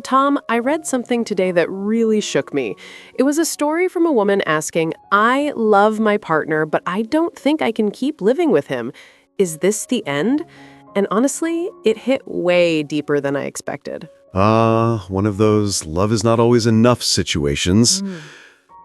Tom, I read something today that really shook me. It was a story from a woman asking, I love my partner, but I don't think I can keep living with him. Is this the end? And honestly, it hit way deeper than I expected. One of those love is not always enough situations.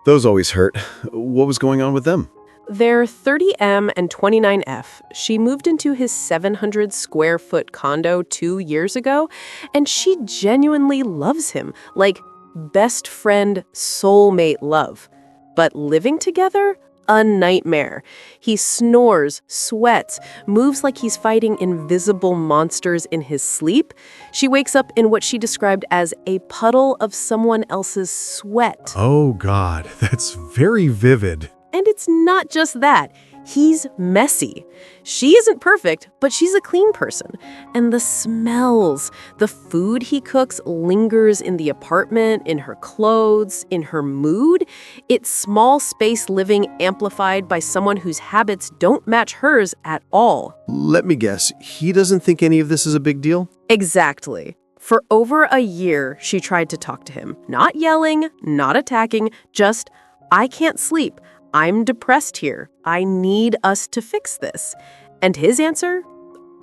Those always hurt. What was going on with them? They're 30M and 29F. She moved into his 700-square-foot condo 2 years ago, and she genuinely loves him, like best friend, soulmate love. But living together? A nightmare. He snores, sweats, moves like he's fighting invisible monsters in his sleep. She wakes up in what she described as a puddle of someone else's sweat. Oh, God, that's very vivid. And it's not just that. He's messy. She isn't perfect, but she's a clean person. And the smells, the food he cooks lingers in the apartment, in her clothes, in her mood. It's small space living amplified by someone whose habits don't match hers at all. Let me guess, he doesn't think any of this is a big deal? Exactly. For over a year, she tried to talk to him. Not yelling, not attacking, just, I can't sleep. I'm depressed here. I need us to fix this. And his answer?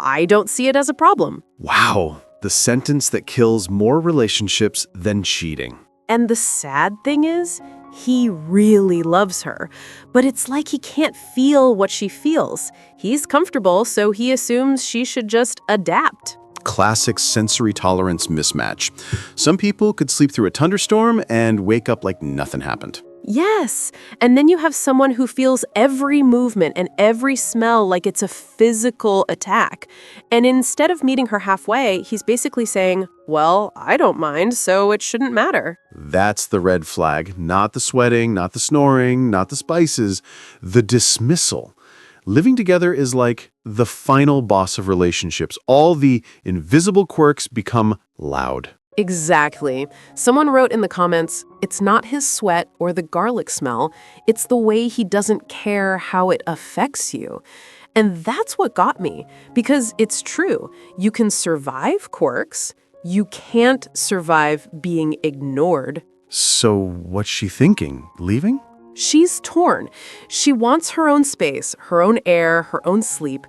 I don't see it as a problem. Wow, the sentence that kills more relationships than cheating. And the sad thing is, he really loves her. But it's like he can't feel what she feels. He's comfortable, so he assumes she should just adapt. Classic sensory tolerance mismatch. Some people could sleep through a thunderstorm and wake up like nothing happened. Yes, and then you have someone who feels every movement and every smell like it's a physical attack. And instead of meeting her halfway, he's basically saying, well, I don't mind, so it shouldn't matter. That's the red flag. Not the sweating, not the snoring, not the spices, the dismissal. Living together is like the final boss of relationships. All the invisible quirks become loud. Exactly. Someone wrote in the comments, it's not his sweat or the garlic smell, it's the way he doesn't care how it affects you. And that's what got me, because it's true. You can survive quirks. You can't survive being ignored. So what's she thinking? Leaving? She's torn. She wants her own space, her own air, her own sleep.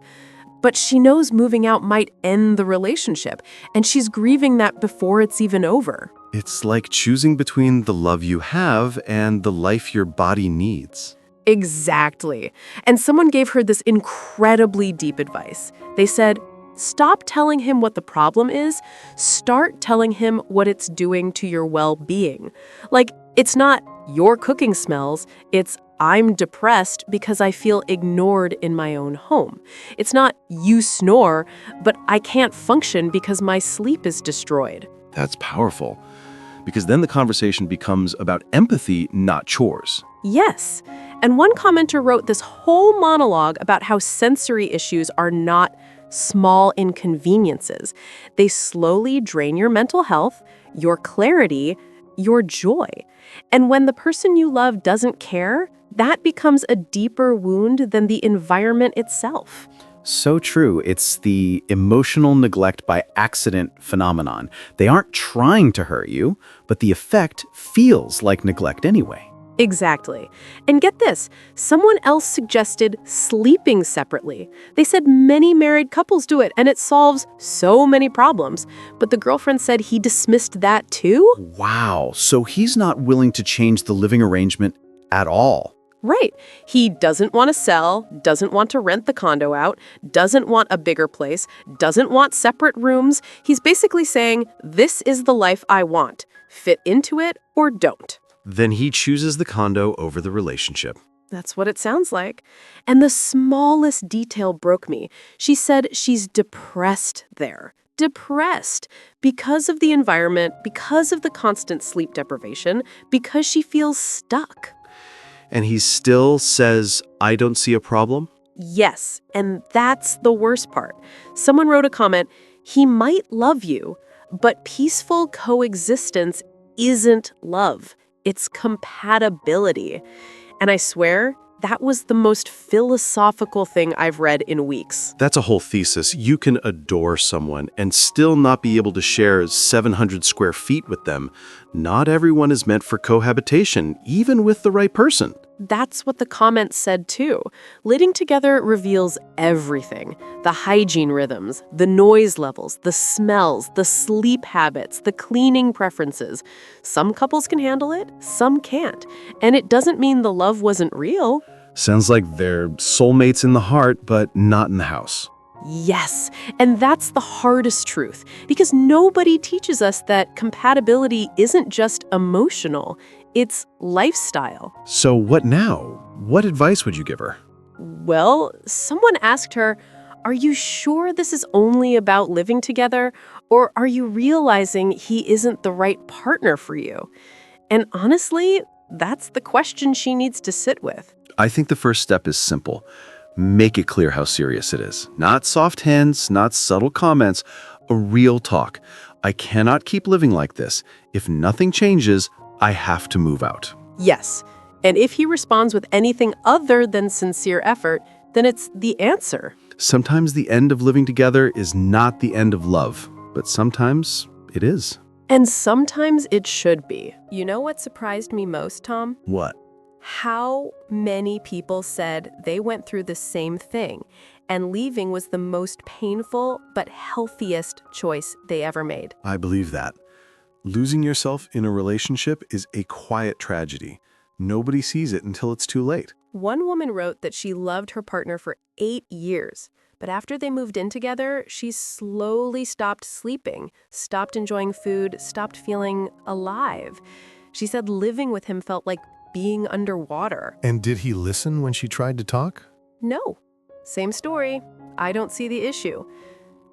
But she knows moving out might end the relationship, and she's grieving that before it's even over. It's like choosing between the love you have and the life your body needs. Exactly. And someone gave her this incredibly deep advice. They said, stop telling him what the problem is, start telling him what it's doing to your well-being. Like, it's not your cooking smells, it's I'm depressed because I feel ignored in my own home. It's not you snore, but I can't function because my sleep is destroyed. That's powerful, because then the conversation becomes about empathy, not chores. Yes. And one commenter wrote this whole monologue about how sensory issues are not small inconveniences. They slowly drain your mental health, your clarity, your joy. And when the person you love doesn't care, that becomes a deeper wound than the environment itself. So true. It's the emotional neglect by accident phenomenon. They aren't trying to hurt you, but the effect feels like neglect anyway. Exactly. And get this, someone else suggested sleeping separately. They said many married couples do it, and it solves so many problems. But the girlfriend said he dismissed that too? Wow. So he's not willing to change the living arrangement at all. Right. He doesn't want to sell, doesn't want to rent the condo out, doesn't want a bigger place, doesn't want separate rooms. He's basically saying, this is the life I want. Fit into it or don't. Then he chooses the condo over the relationship. That's what it sounds like. And the smallest detail broke me. She said she's depressed there. Depressed because of the environment, because of the constant sleep deprivation, because she feels stuck. And he still says, I don't see a problem? Yes, and that's the worst part. Someone wrote a comment, he might love you, but peaceful coexistence isn't love. It's compatibility. And I swear, That was the most philosophical thing I've read in weeks. That's a whole thesis. You can adore someone and still not be able to share 700 square feet with them. Not everyone is meant for cohabitation, even with the right person. That's what the comments said too. Living together reveals everything. The hygiene rhythms, the noise levels, the smells, the sleep habits, the cleaning preferences. Some couples can handle it, some can't. And it doesn't mean the love wasn't real. Sounds like they're soulmates in the heart, but not in the house. Yes, and that's the hardest truth, because nobody teaches us that compatibility isn't just emotional, it's lifestyle. So what now? What advice would you give her? Well, someone asked her, "Are you sure this is only about living together, or are you realizing he isn't the right partner for you?" And honestly, that's the question she needs to sit with. I think the first step is simple. Make it clear how serious it is. Not soft hints, not subtle comments, a real talk. I cannot keep living like this. If nothing changes, I have to move out. Yes, and if he responds with anything other than sincere effort, then it's the answer. Sometimes the end of living together is not the end of love, but sometimes it is. And sometimes it should be. You know what surprised me most, Tom? What? How many people said they went through the same thing, and leaving was the most painful but healthiest choice they ever made. I believe that. Losing yourself in a relationship is a quiet tragedy. Nobody sees it until it's too late. One woman wrote that she loved her partner for 8 years, but after they moved in together, she slowly stopped sleeping, stopped enjoying food, stopped feeling alive. She said living with him felt like being underwater. And did he listen when she tried to talk? No. Same story. I don't see the issue.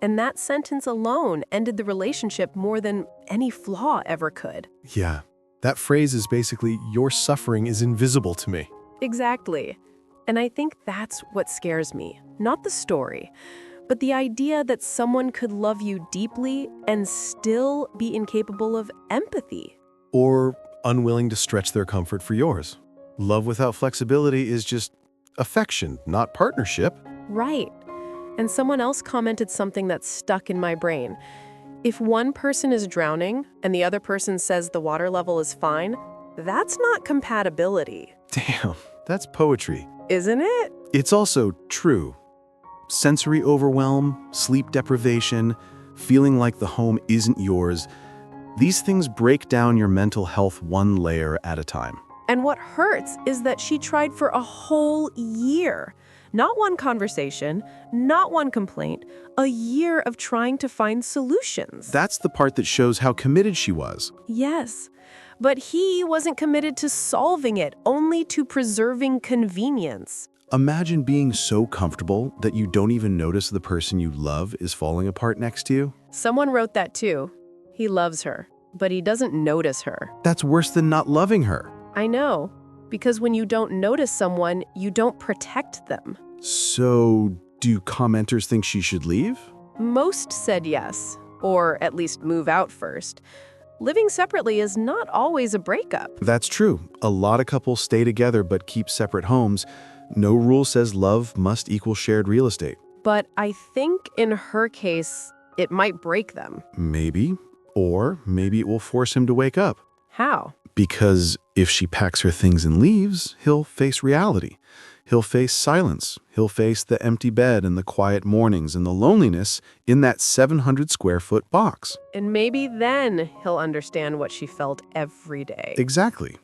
And that sentence alone ended the relationship more than any flaw ever could. Yeah. That phrase is basically, your suffering is invisible to me. Exactly. And I think that's what scares me. Not the story, but the idea that someone could love you deeply and still be incapable of empathy. Or unwilling to stretch their comfort for yours. Love without flexibility is just affection, not partnership. Right. And someone else commented something that stuck in my brain. If one person is drowning and the other person says the water level is fine, that's not compatibility. Damn, that's poetry. Isn't it? It's also true. Sensory overwhelm, sleep deprivation, feeling like the home isn't yours. These things break down your mental health one layer at a time. And what hurts is that she tried for a whole year. Not one conversation, not one complaint, a year of trying to find solutions. That's the part that shows how committed she was. Yes, but he wasn't committed to solving it, only to preserving convenience. Imagine being so comfortable that you don't even notice the person you love is falling apart next to you. Someone wrote that too. He loves her, but he doesn't notice her. That's worse than not loving her. I know, because when you don't notice someone, you don't protect them. So, do commenters think she should leave? Most said yes, or at least move out first. Living separately is not always a breakup. That's true. A lot of couples stay together but keep separate homes. No rule says love must equal shared real estate. But I think in her case, it might break them. Maybe. Or maybe it will force him to wake up. How? Because if she packs her things and leaves, he'll face reality. He'll face silence. He'll face the empty bed and the quiet mornings and the loneliness in that 700 square foot box. And maybe then he'll understand what she felt every day. Exactly.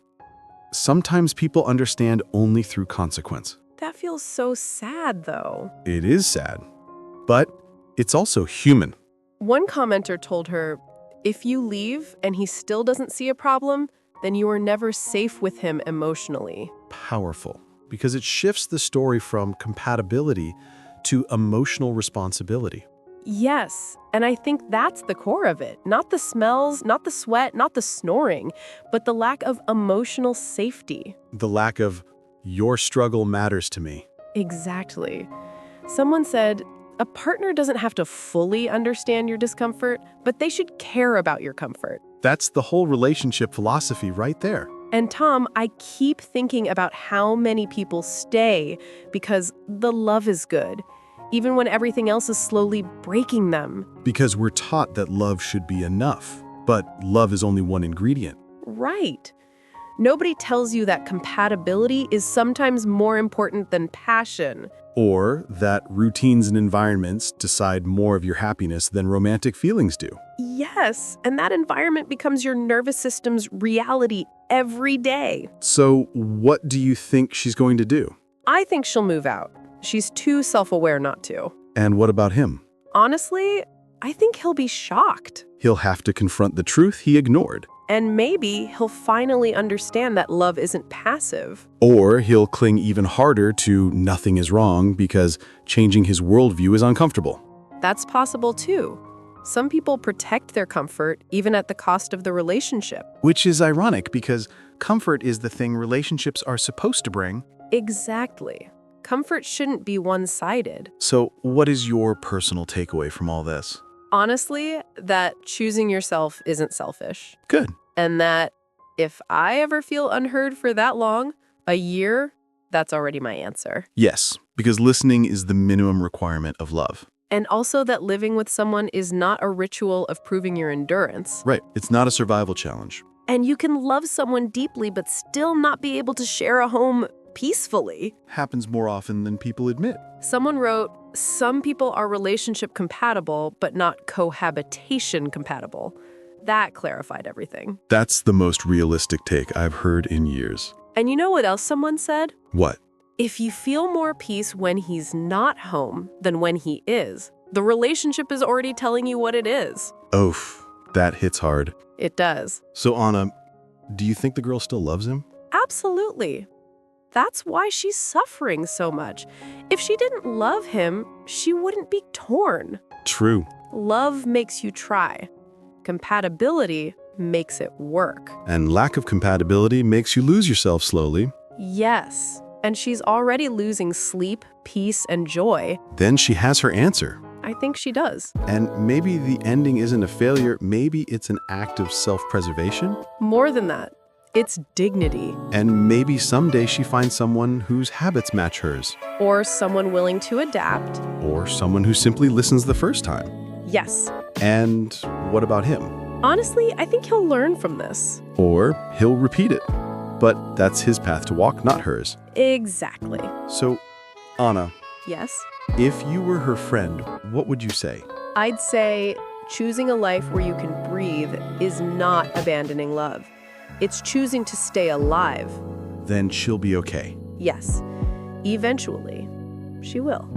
Sometimes people understand only through consequence. That feels so sad, though. It is sad, but it's also human. One commenter told her, if you leave and he still doesn't see a problem, then you are never safe with him emotionally. Powerful, because it shifts the story from compatibility to emotional responsibility. Yes, and I think that's the core of it. Not the smells, not the sweat, not the snoring, but the lack of emotional safety. The lack of, your struggle matters to me. Exactly. Someone said, a partner doesn't have to fully understand your discomfort, but they should care about your comfort. That's the whole relationship philosophy right there. And Tom, I keep thinking about how many people stay because the love is good, even when everything else is slowly breaking them. Because we're taught that love should be enough, but love is only one ingredient. Right. Nobody tells you that compatibility is sometimes more important than passion. Or that routines and environments decide more of your happiness than romantic feelings do. Yes, and that environment becomes your nervous system's reality every day. So what do you think she's going to do? I think she'll move out. She's too self-aware not to. And what about him? Honestly, I think he'll be shocked. He'll have to confront the truth he ignored. And maybe he'll finally understand that love isn't passive. Or he'll cling even harder to nothing is wrong because changing his worldview is uncomfortable. That's possible too. Some people protect their comfort even at the cost of the relationship. Which is ironic because comfort is the thing relationships are supposed to bring. Exactly. Comfort shouldn't be one-sided. So what is your personal takeaway from all this? Honestly, that choosing yourself isn't selfish. Good. And that if I ever feel unheard for that long, a year, that's already my answer. Yes, because listening is the minimum requirement of love. And also that living with someone is not a ritual of proving your endurance. Right. It's not a survival challenge. And you can love someone deeply but still not be able to share a home peacefully. Happens more often than people admit. Someone wrote, some people are relationship compatible but not cohabitation compatible. That clarified everything. That's the most realistic take I've heard in years. And you know what else someone said? What? If you feel more peace when he's not home than when he is, the relationship is already telling you what it is. Oof, that hits hard. It does. So Anna, do you think the girl still loves him? Absolutely. That's why she's suffering so much. If she didn't love him, she wouldn't be torn. True. Love makes you try. Compatibility makes it work. And lack of compatibility makes you lose yourself slowly. Yes. And she's already losing sleep, peace, and joy. Then she has her answer. I think she does. And maybe the ending isn't a failure, maybe it's an act of self-preservation. More than that, it's dignity. And maybe someday she finds someone whose habits match hers. Or someone willing to adapt. Or someone who simply listens the first time. Yes. And what about him? Honestly, I think he'll learn from this. Or he'll repeat it. But that's his path to walk, not hers. Exactly. So, Anna, Yes? if you were her friend, what would you say? I'd say choosing a life where you can breathe is not abandoning love. It's choosing to stay alive. Then she'll be okay. Yes. Eventually, she will.